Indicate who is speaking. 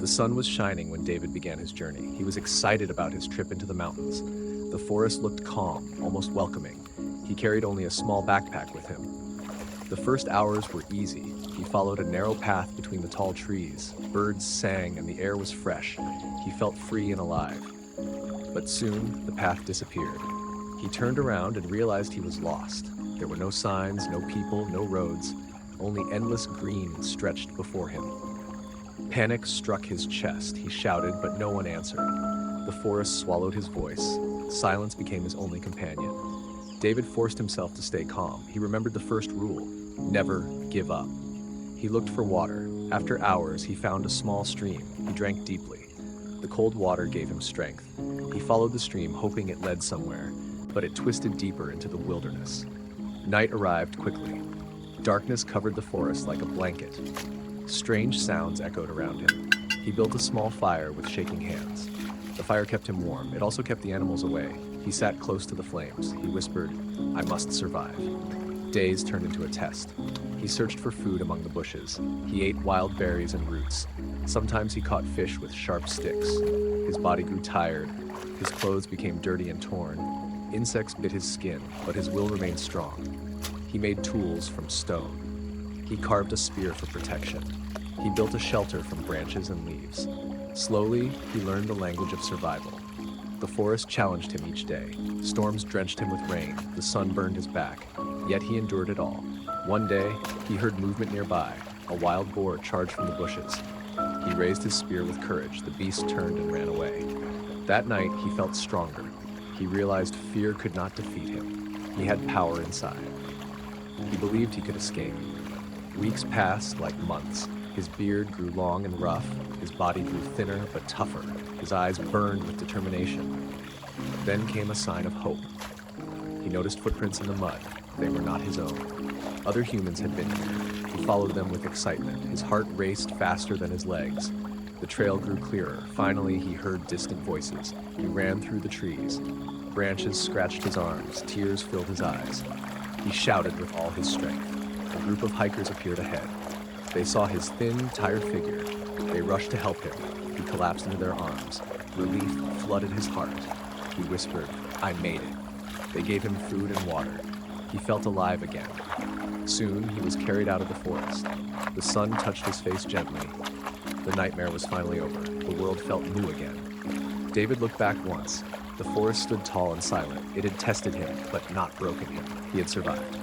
Speaker 1: The sun was shining when David began his journey. He was excited about his trip into the mountains. The forest looked calm, almost welcoming. He carried only a small backpack with him. The first hours were easy. He followed a narrow path between the tall trees. Birds sang and the air was fresh. He felt free and alive. But soon, the path disappeared. He turned around and realized he was lost. There were no signs, no people, no roads. Only endless green stretched before him. Panic struck his chest. He shouted, but no one answered. The forest swallowed his voice. Silence became his only companion. David forced himself to stay calm. He remembered the first rule: never give up. He looked for water. After hours, he found a small stream. He drank deeply. The cold water gave him strength. He followed the stream, hoping it led somewhere, but it twisted deeper into the wilderness. Night arrived quickly. Darkness covered the forest like a blanket. Strange sounds echoed around him. He built a small fire with shaking hands. The fire kept him warm. It also kept the animals away. He sat close to the flames. He whispered, "I must survive." Days turned into a test. He searched for food among the bushes. He ate wild berries and roots. Sometimes he caught fish with sharp sticks. His body grew tired. His clothes became dirty and torn. Insects bit his skin, but his will remained strong. He made tools from stone. He carved a spear for protection. He built a shelter from branches and leaves. Slowly, he learned the language of survival. The forest challenged him each day. Storms drenched him with rain. The sun burned his back. Yet he endured it all. One day, he heard movement nearby. A wild boar charged from the bushes. He raised his spear with courage. The beast turned and ran away. That night, he felt stronger. He realized fear could not defeat him. He had power inside. He believed he could escape. Weeks passed like months. His beard grew long and rough. His body grew thinner but tougher. His eyes burned with determination. Then came a sign of hope. He noticed footprints in the mud. They were not his own. Other humans had been here. He followed them with excitement. His heart raced faster than his legs. The trail grew clearer. Finally, he heard distant voices. He ran through the trees. Branches scratched his arms. Tears filled his eyes. He shouted with all his strength. A group of hikers appeared ahead. They saw his thin, tired figure. They rushed to help him. He collapsed into their arms. Relief flooded his heart. He whispered, "I made it." They gave him food and water. He felt alive again. Soon, he was carried out of the forest. The sun touched his face gently. The nightmare was finally over. The world felt new again. David looked back once. The forest stood tall and silent. It had tested him, but not broken him. He had survived.